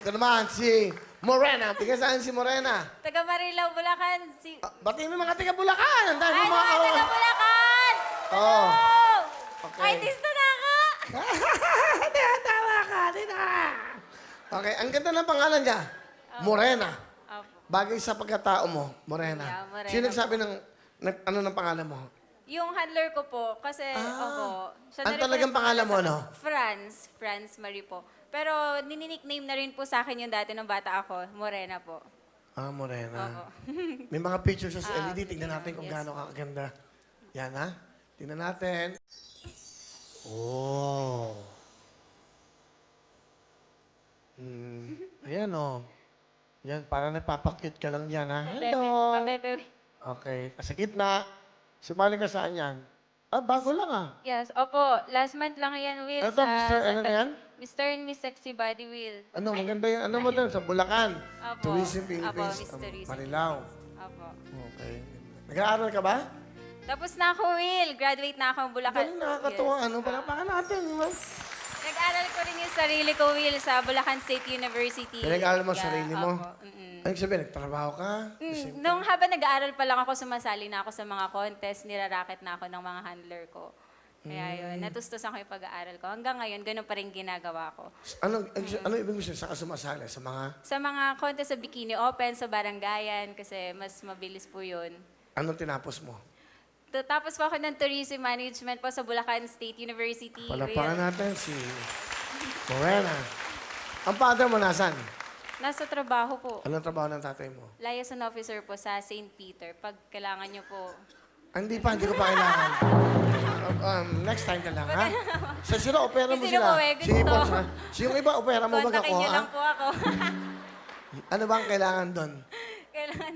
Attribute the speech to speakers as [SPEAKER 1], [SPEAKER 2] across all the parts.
[SPEAKER 1] Ito naman, si Morena. Tiga saan si Morena?
[SPEAKER 2] Taga Marilao, Bulacan.
[SPEAKER 1] Batiin mo yung mga tiga Bulacan. Ang dami
[SPEAKER 2] Ay,
[SPEAKER 1] mo mga...
[SPEAKER 2] mga taga Bulacan!
[SPEAKER 1] Oo.
[SPEAKER 2] Oh.
[SPEAKER 1] Okay.
[SPEAKER 2] Artista na ako!
[SPEAKER 1] Tawa ka, tita. Okay, ang ganda ng pangalan niya. Morena.
[SPEAKER 2] Opo.
[SPEAKER 1] Bagay sa pagkatao mo, Morena.
[SPEAKER 2] Yeah, Morena
[SPEAKER 1] Sino nagsabi ano ng pangalan mo?
[SPEAKER 2] Yung handler ko po, kasi, opo. Siya
[SPEAKER 1] Ang
[SPEAKER 2] na rin po
[SPEAKER 1] talagang
[SPEAKER 2] yung
[SPEAKER 1] pangalan mo, no?
[SPEAKER 2] Franz Marie po. Pero nininikname na rin po sa akin yung dati nung bata ako, Morena po.
[SPEAKER 1] Ah, Morena.
[SPEAKER 2] Opo.
[SPEAKER 1] May mga pictures sa LED. Tignan natin kung
[SPEAKER 2] yes.
[SPEAKER 1] gaano kakaganda. Yan, ha? Tignan natin. Oh. Ayan, oh. Yan, parang napapakit ka lang yan, ha? Hello.
[SPEAKER 2] Pabebe.
[SPEAKER 1] Okay. Sa gitna. Sumali ka saan yan? Ah, bago lang, ah.
[SPEAKER 2] Yes, opo. Last month lang yan, Will.
[SPEAKER 1] Ito, Mr. Ano na yan?
[SPEAKER 2] Mr. and Miss Sexy Body, Will.
[SPEAKER 1] Ano, maganda yung ano mo doon sa Bulacan.
[SPEAKER 2] Opo.
[SPEAKER 1] Tourism Philippines.
[SPEAKER 2] Opo, Miss Tourism.
[SPEAKER 1] Marilao.
[SPEAKER 2] Opo.
[SPEAKER 1] Okay. Nag-aaral ka ba?
[SPEAKER 2] Tapos na ako, Will. Graduate na ako ng Bulacan.
[SPEAKER 1] Galing nakakatuwa. Ano, palapakan natin.
[SPEAKER 2] Nag-aral ko rin yung sarili ko, Will, sa Bulacan State University.
[SPEAKER 1] Pinag-aaral mo sarili mo?
[SPEAKER 2] Opo.
[SPEAKER 1] Ano sabihin, nagtrabaho ka?
[SPEAKER 2] Nung habang nag-aaral pa lang ako, sumasali na ako sa mga contest, niraraket na ako ng mga handler ko. Kaya yun, natustusan ko yung pag-aaral ko. Hanggang ngayon, ganun pa rin ginagawa ko.
[SPEAKER 1] Ano ibig mo sabihin? Saan ka sumasali? Sa mga...
[SPEAKER 2] Sa mga contest sa Bikini Open, sa Barangayan, kasi mas mabilis po yun.
[SPEAKER 1] Anong tinapos mo?
[SPEAKER 2] Tapos po ako ng Tourism Management po sa Bulacan State University.
[SPEAKER 1] Palapakan natin si Morena. Ang father mo nasan?
[SPEAKER 2] Nasa trabaho po.
[SPEAKER 1] Anong trabaho ng tatay mo?
[SPEAKER 2] Liaison officer po sa St. Peter. Pag kailangan nyo po.
[SPEAKER 1] Hindi ko pa kailangan. Next time na lang, ha? Sino opera mo
[SPEAKER 2] Sino
[SPEAKER 1] sila?
[SPEAKER 2] mo, gusto?
[SPEAKER 1] Yung iba, opera mo ba
[SPEAKER 2] Kontakin
[SPEAKER 1] ako,
[SPEAKER 2] nyo
[SPEAKER 1] ha?
[SPEAKER 2] lang po ako.
[SPEAKER 1] Ano bang kailangan doon?
[SPEAKER 2] Kailangan,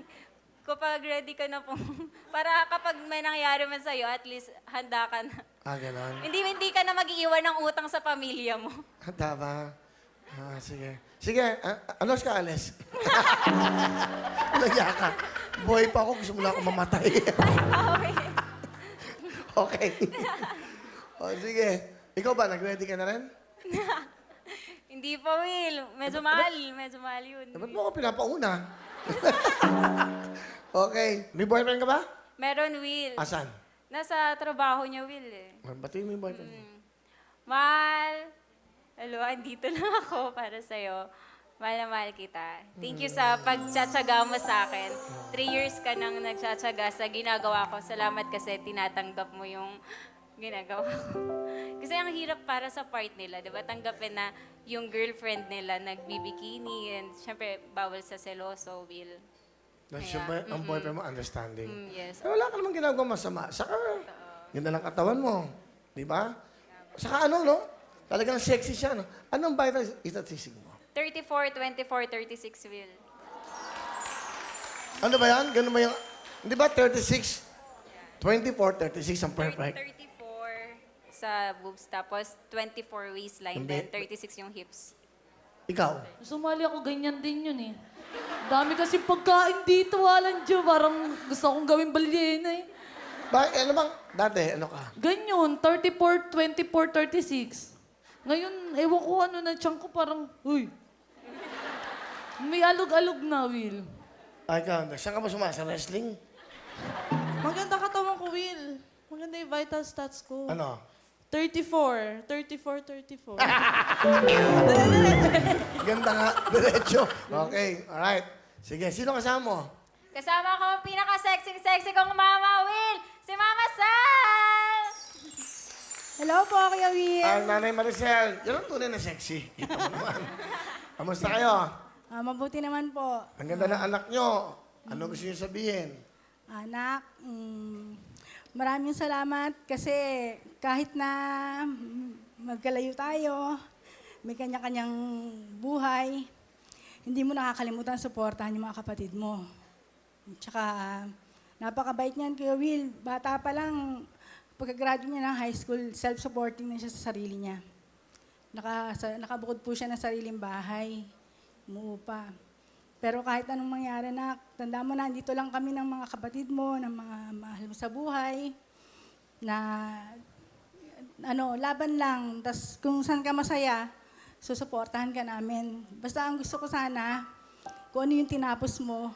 [SPEAKER 2] kapag ready ka na po, para kapag may nangyari man sa'yo, at least handa ka na.
[SPEAKER 1] Ah, gano'n.
[SPEAKER 2] Hindi ka na mag-iiwan ng utang sa pamilya mo.
[SPEAKER 1] Handa ba? Ah, sige. Sige, alos ka, Ales. Nagya ka. Buhay pa ako, gusto mo lang ako mamatay. Okay. O, sige. Ikaw ba, nag-ready ka na rin?
[SPEAKER 2] Hindi pa, Will. Medyo mahal. Medyo mahal yun.
[SPEAKER 1] Ba't mo ako pinapauna? Okay. May boyfriend ka ba?
[SPEAKER 2] Meron, Will.
[SPEAKER 1] Asan?
[SPEAKER 2] Nasa trabaho niya, Will eh.
[SPEAKER 1] Batiin mo yung boyfriend.
[SPEAKER 2] Mahal. Hello, andito lang ako para sa'yo. Mahal na mahal kita. Thank you sa pagtsatsaga mo sa akin. 3 years ka nang nagtsatsaga sa ginagawa ko. Salamat kasi tinatanggap mo yung ginagawa ko. Kasi ang hirap para sa part nila, di ba? Tanggapin na yung girlfriend nila nagbibikini and syempre bawal sa seloso, Will.
[SPEAKER 1] Siyempre, ang boyfriend mo, understanding.
[SPEAKER 2] Yes.
[SPEAKER 1] Eh, wala ka namang ginagawa masama. Saka, ganda ng katawan mo. Di ba? Saka ano, no? Talagang sexy siya, no? Anong vital statistic mo?
[SPEAKER 2] 34, 24, 36, Will.
[SPEAKER 1] Ano ba yan? Ganun ba yung... Di ba 36? 24, 36 ang perfect.
[SPEAKER 2] 34 sa boobs, tapos 24 waistline,
[SPEAKER 1] Hindi.
[SPEAKER 2] then 36 yung hips.
[SPEAKER 1] Ikaw?
[SPEAKER 3] Sumali ako, ganyan din yun eh. Dami kasi pagkain dito, walang Diyo. Parang gusto akong gawin balyena eh.
[SPEAKER 1] Ano bang... Dati, ano ka?
[SPEAKER 3] Ganyan, 34, 24, 36. Ngayon, ewan ko ano na tiyan ko, parang, uy. May alog-alog na, Will.
[SPEAKER 1] Ay, ikaw, saan ka ba sumama? Sa wrestling?
[SPEAKER 4] Maganda katawan ko, Will. Maganda yung vital stats ko.
[SPEAKER 1] Ano?
[SPEAKER 4] 34. 34, 34.
[SPEAKER 1] Ganda nga, diretso. Okay, alright. Sige, sino kasama mo?
[SPEAKER 2] Kasama ko ang pinaka-sexy kong mama, Will! Si Mama Sal!
[SPEAKER 4] Hello po, Kuya Will.
[SPEAKER 1] Nanay Maricel. Yan ang tunay na sexy. Kita mo naman. Kamusta kayo?
[SPEAKER 4] Mabuti naman po.
[SPEAKER 1] Ang ganda ng anak nyo. Ano gusto niyo sabihin?
[SPEAKER 4] Anak, maraming salamat kasi kahit na magkalayo tayo, may kanya-kanyang buhay, hindi mo nakakalimutan suportahan yung mga kapatid mo. Tsaka, napakabait niyan, Kuya Will. Bata pa lang, pagka-graduate niya ng high school, self-supporting na siya sa sarili niya. Nakabukod po siya ng sariling bahay. Umuupa. Pero kahit anong mangyari na, tanda mo na, dito lang kami ng mga kapatid mo, ng mga mahal mo sa buhay, na laban lang. Tas kung saan ka masaya, susuportahan ka namin. Basta ang gusto ko sana, kung ano yung tinapos mo,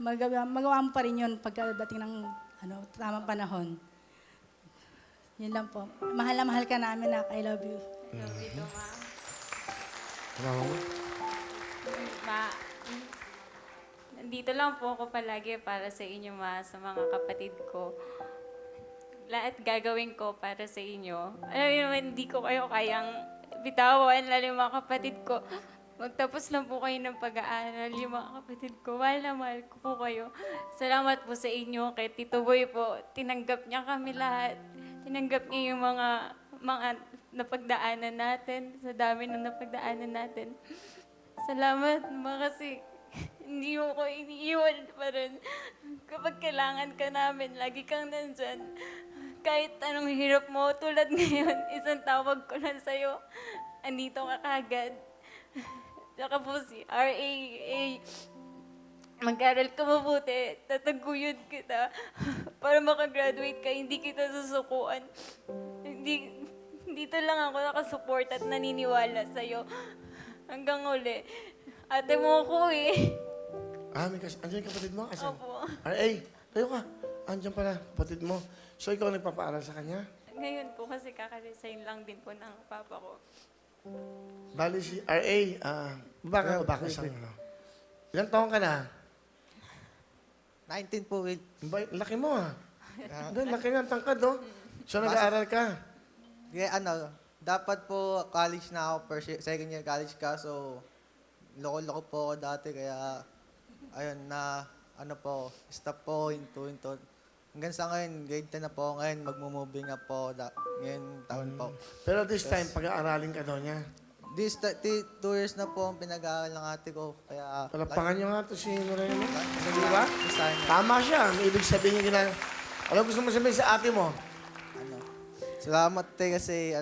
[SPEAKER 4] magawa mo pa rin yun pagkadating ng tamang panahon. Yun lang po. Mahal na mahal ka namin, Nak. I love you.
[SPEAKER 2] Love you too, Ma.
[SPEAKER 1] Mama mo?
[SPEAKER 2] Ma, nandito lang po ako palagi para sa inyo, Ma, sa mga kapatid ko. Lahat gagawin ko para sa inyo. Alam niyo naman, hindi ko kayo kayang bitawan, lalo yung mga kapatid ko. Magtapos lang po kayo ng pag-aaral, yung mga kapatid ko. Mahal na mahal ko po kayo. Salamat po sa inyo. Kay Tito Boy po, tinanggap niya kami lahat. Tinanggap niya yung mga napagdaanan natin, sa dami ng napagdaanan natin. Salamat, Ma, kasi hindi mo ko iniiwan pa rin. Kapag kailangan ka namin, lagi kang nandyan. Kahit anong hirap mo, tulad ngayon, isang tawag ko lang sa'yo, andito ka kagad. Saka po si R.A. Mag-aral ka mabuti, tataguyod kita para makagraduate ka, hindi kita susukuan. Dito lang ako nakasupport at naniniwala sa'yo. Hanggang uli. Ate mo ako eh.
[SPEAKER 1] Andiyan yung kapatid mo? Asan?
[SPEAKER 2] Opo.
[SPEAKER 1] R.A., tayo ka. Andiyan pala, kapatid mo. So, ikaw nagpapaaral sa kanya?
[SPEAKER 2] Ngayon po kasi kaka-resign lang din po ng papa ko.
[SPEAKER 1] Bali si R.A., baka isang ano. Ilang taon ka na?
[SPEAKER 5] 19 po, Will.
[SPEAKER 1] Laki mo Hindi, laki nga ang tangkad, no? So, nag-aaral ka?
[SPEAKER 5] Kaya dapat po college na ako, second year college ka, so loko-loko po ako dati, kaya ayun na, stop po, into. Hanggang sa ngayon, grade 10 na po ngayon, magmo-moving up po ngayon taon po.
[SPEAKER 1] Pero this time, pag-aaralin ka daw niya.
[SPEAKER 5] This 2 years na po ang pinag-aaral ng ate ko, kaya...
[SPEAKER 1] Palapakan niyo nga to si Moreno. Di ba?
[SPEAKER 5] Basahin niyo.
[SPEAKER 1] Tama siya. May ibig sabihin niya ginagawa. Ano gusto mo sabihin sa ate mo?
[SPEAKER 5] Salamat kasi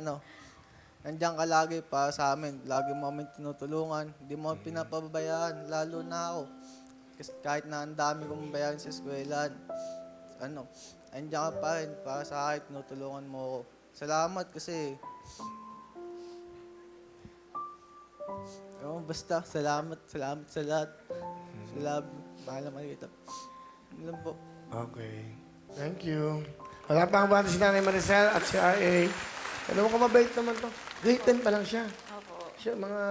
[SPEAKER 5] nandiyan ka lagi pa sa amin. Lagi mo kami tinutulungan. Hindi mo kami pinapabayaan, lalo na ako. Kasi kahit na ang dami kong bayaran sa eskwelahan, nandiyan ka pa rin para sa akin, tinutulungan mo ako. Salamat kasi basta, salamat sa lahat. Salamat, mahal na mahal kita. Yun lang po.
[SPEAKER 1] Okay. Thank you. Wala pa ang bata si Nanay Maricel at si R.A. Alam mo ka mabait naman to. Grade 10 pa lang siya.
[SPEAKER 2] Opo.
[SPEAKER 1] Siya, mga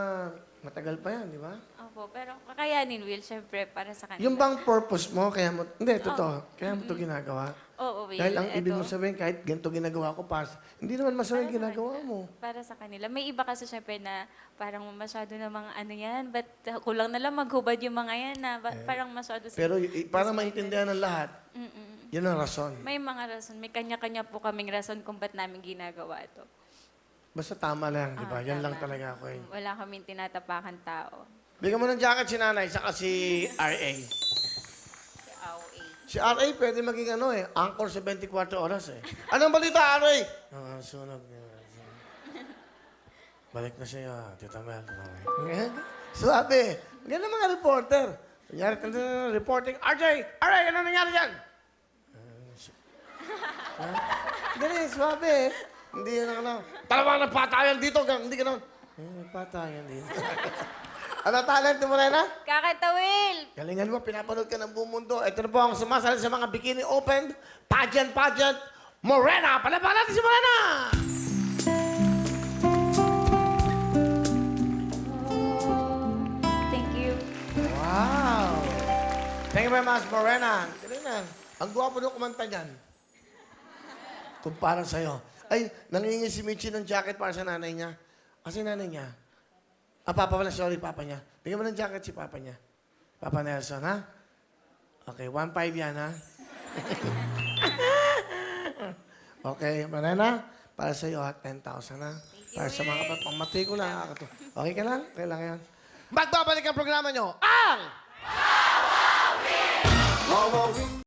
[SPEAKER 1] matagal pa yan, di ba?
[SPEAKER 2] Opo, pero kakayanin, Will, syempre, para sa kanila.
[SPEAKER 1] Yung bang purpose mo, kaya mo, hindi, totoo, kaya mo ito ginagawa.
[SPEAKER 2] Oo, Will.
[SPEAKER 1] Dahil ang ibig mo
[SPEAKER 2] eto.
[SPEAKER 1] sabihin, kahit ganito ginagawa ko pa, hindi naman masama yung ginagawa mo.
[SPEAKER 2] Para sa kanila. May iba kasi syempre na parang masyado na mga ano yan, ba't kulang na lang maghubad yung mga yan na parang masyado
[SPEAKER 1] Pero para maintindihan ng lahat,
[SPEAKER 2] Mm-mm.
[SPEAKER 1] yun ang rason.
[SPEAKER 2] May mga rason, may kanya-kanya po kaming rason kung ba't namin ginagawa ito.
[SPEAKER 1] Basta tama lang, di ba? Yan
[SPEAKER 2] Tama.
[SPEAKER 1] lang talaga ako eh.
[SPEAKER 2] Wala kaming tinatapakan tao.
[SPEAKER 1] Bigyan mo ng jacket si Nanay, saka si R.A.
[SPEAKER 2] Si AOA.
[SPEAKER 1] Si R.A. pwede maging anchor sa 24 oras eh. Anong balita, R.A.? Sunog niya. Balik na siya, Tita Mel. Sabi, yan ang mga reporter. Kunyari, reporting, RJ, ano nangyari dyan? Ganun, swabe eh. Hindi yan Talawang nagpatayan dito, hindi ka naman. Nagpatayan dito. Ano talent mo, Morena?
[SPEAKER 2] Kakanta, Will!
[SPEAKER 1] Galingan mo, pinapanood ka ng buong mundo. Ito na po ang sumasali sa mga bikini open, pageant, Morena! Palaban natin si Morena!
[SPEAKER 2] Thank you.
[SPEAKER 1] Wow! Thank you very much, Morena. Galing na. Ang gwapo nung kumanta niyan. Kumpara sa'yo. Ay, nangingi si Michi ng jacket para sa nanay niya. Kasi nanay niya. Papa pala, sorry, papa niya. Bigyan mo ng jacket si papa niya. Papa Nelson, ha? Okay, 1.5 yan, ha? Okay, Morena, para sa'yo, ha? 10,000, ha? Para sa mga pang-matrikula, ha? Okay ka lang? Okay lang yan. Magbabalik ang programa nyo, ang...